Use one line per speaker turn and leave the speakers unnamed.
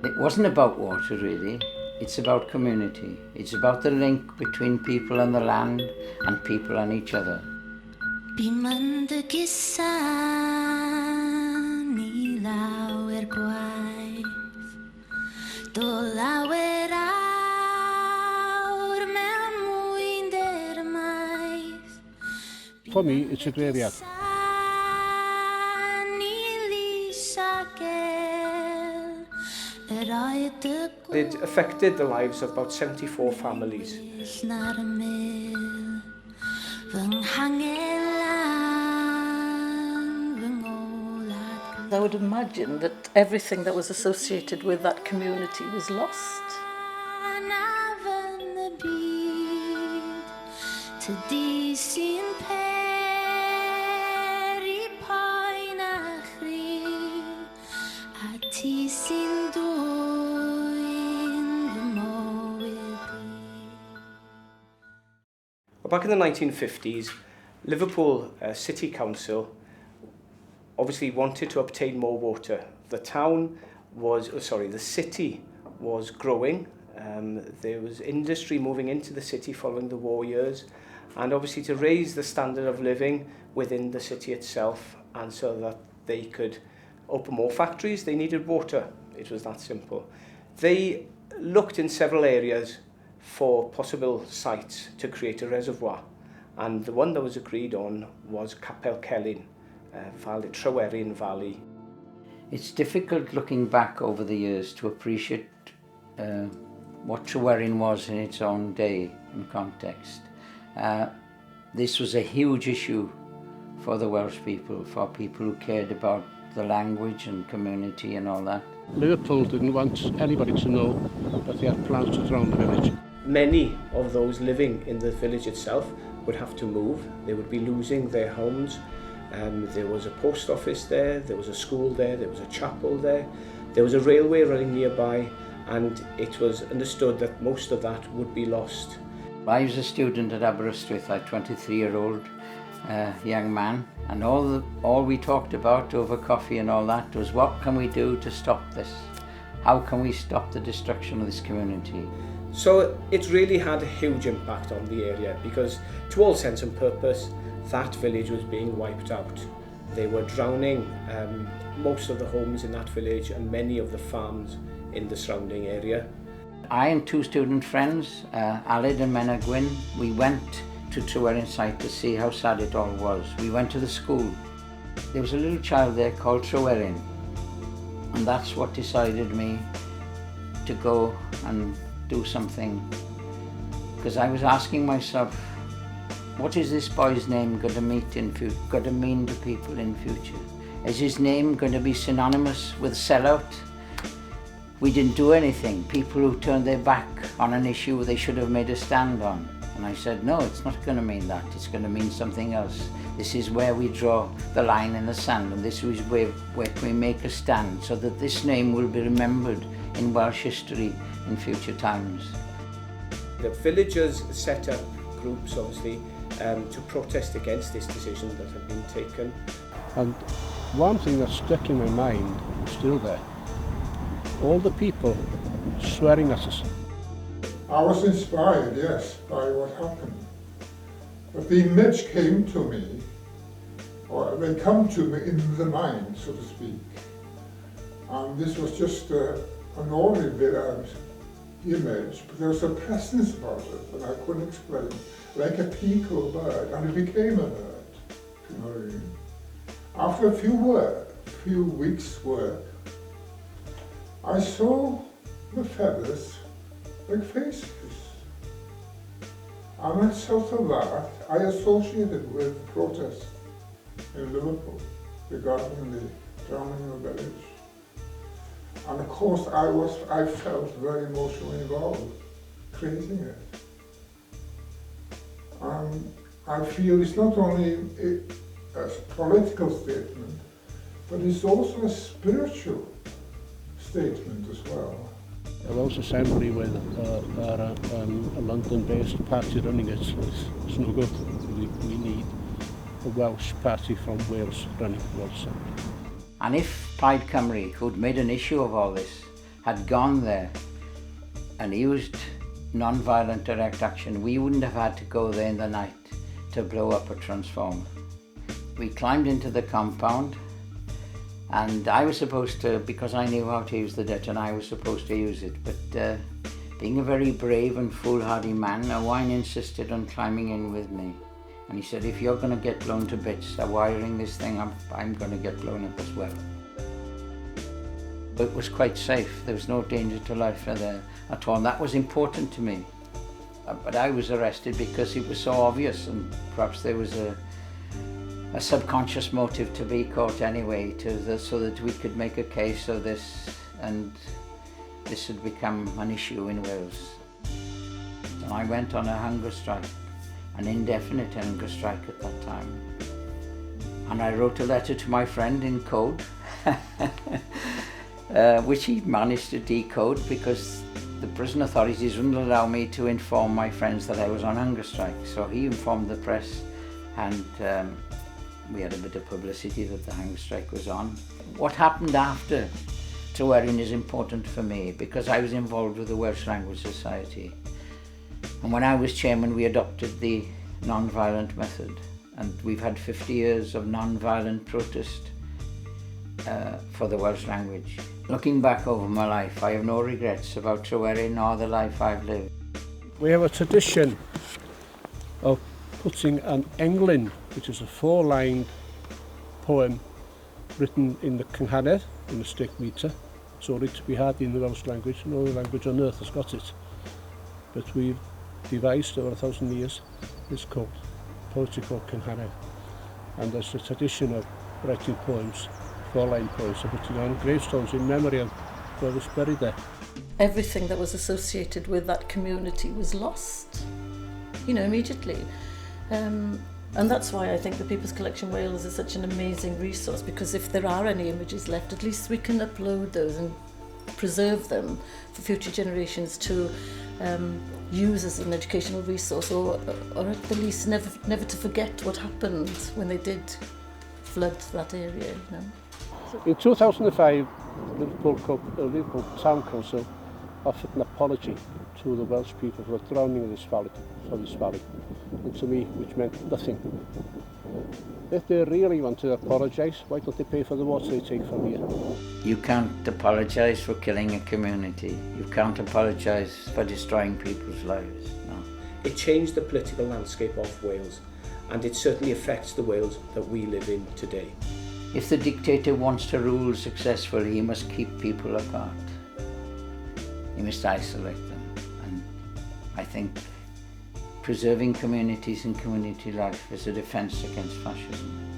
It wasn't about water really, it's about community. It's about the link between people and the land and people and each other.
For me, it's a graveyard.
It affected the lives of about 74 families.
I would imagine that everything that was associated with that community was lost.
Back in the 1950s, Liverpool City Council obviously wanted to obtain more water. The city was growing. There was industry moving into the city following the war years, and obviously to raise the standard of living within the city itself, and so that they could open more factories, they needed water. It was that simple. They looked in several areas for possible sites to create a reservoir, and the one that was agreed on was Capel Celyn, Llewelyn Valley.
It's difficult looking back over the years to appreciate what Llewelyn was in its own day and context. This was a huge issue for the Welsh people, for people who cared about the language and community and all that.
Liverpool didn't want anybody to know that they had plans to drown the village.
Many of those living in the village itself would have to move. They would be losing their homes. There was a post office there was a school there was a chapel there was a railway running nearby, and it was understood that most of that would be lost.
I was a student at Aberystwyth, a 23-year-old young man, and all we talked about over coffee and all that was, what can we do to stop this? How can we stop the destruction of this community?
So it really had a huge impact on the area, because to all sense and purpose, that village was being wiped out. They were drowning most of the homes in that village and many of the farms in the surrounding area.
I and two student friends, Aled and Mena Gwyn, we went to Llewelyn site to see how sad it all was. We went to the school. There was a little child there called Llewelyn, and that's what decided me to go and do something, because I was asking myself, what is this boy's name going to mean to people in future? Is his name going to be synonymous with sellout? We didn't do anything. People who turned their back on an issue they should have made a stand on. And I said, no, it's not going to mean that. It's going to mean something else. This is where we draw the line in the sand, and this is where we make a stand, so that this name will be remembered in Welsh history in future times.
The villagers set up groups, obviously, to protest against this decision that had been taken.
And one thing that stuck in my mind is still there. All the people swearing at us.
I was inspired, yes, by what happened. But the image came to me, or they come to me in the mind, so to speak. And this was just an ordinary image, but there was a presence about it that I couldn't explain. Like a peak or a bird, and it became a bird, if you know what I mean. After a few weeks' work, I saw the feathers like faces. And as a result of that, I associated with protest in Liverpool regarding the drowning of the village. And of course, I felt very emotionally involved creating it. I feel it's not only a political statement, but it's also a spiritual statement as well.
A Welsh Assembly with a London-based party running it is no good. We need a Welsh party from Wales running the Welsh Assembly.
And if Plaid Cymru, who'd made an issue of all this, had gone there and used non-violent direct action, we wouldn't have had to go there in the night to blow up a transformer. We climbed into the compound, and I was supposed to, because I knew how to use the detonation, I was supposed to use it, but being a very brave and foolhardy man, Owain insisted on climbing in with me. And he said, if you're going to get blown to bits, wiring this thing, I'm going to get blown up as well. It was quite safe. There was no danger to life there at all, and that was important to me. But I was arrested because it was so obvious, and perhaps there was a subconscious motive to be caught anyway, so that we could make a case of this, and this had become an issue in Wales. And I went on a hunger strike, an indefinite hunger strike at that time. And I wrote a letter to my friend in code, which he managed to decode because the prison authorities wouldn't allow me to inform my friends that I was on hunger strike. So he informed the press, and we had a bit of publicity that the hunger strike was on. What happened after Llewelyn is important for me because I was involved with the Welsh Language Society. And when I was chairman, we adopted the non-violent method, and we've had 50 years of non-violent protest for the Welsh language. Looking back over my life, I have no regrets about Llewelyn or the life I've lived.
We have a tradition of putting an englyn, which is a 4-lined poem written in the cynghannedd, in the stick metre. It's only to be had in the Welsh language. No other language on earth has got it. But we've devised over 1,000 years this called poetry called cynghannedd. And there's a tradition of writing poems, 4-line poems, and putting on gravestones in memory of whoever's buried there.
Everything that was associated with that community was lost, immediately. And that's why I think the People's Collection Wales is such an amazing resource, because if there are any images left, at least we can upload those and preserve them for future generations to use as an educational resource, or at the least never to forget what happened when they did flood that area.
In 2005, Liverpool Town Council offered an apology to the Welsh people for drowning in this valley, and to me, which meant nothing. If they really want to apologise, why don't they pay for the water they take from here?
You can't apologise for killing a community. You can't apologise for destroying people's lives. No.
It changed the political landscape of Wales, and it certainly affects the Wales that we live in today.
If the dictator wants to rule successfully, he must keep people apart. He must isolate them. And I think preserving communities and community life is a defence against fascism.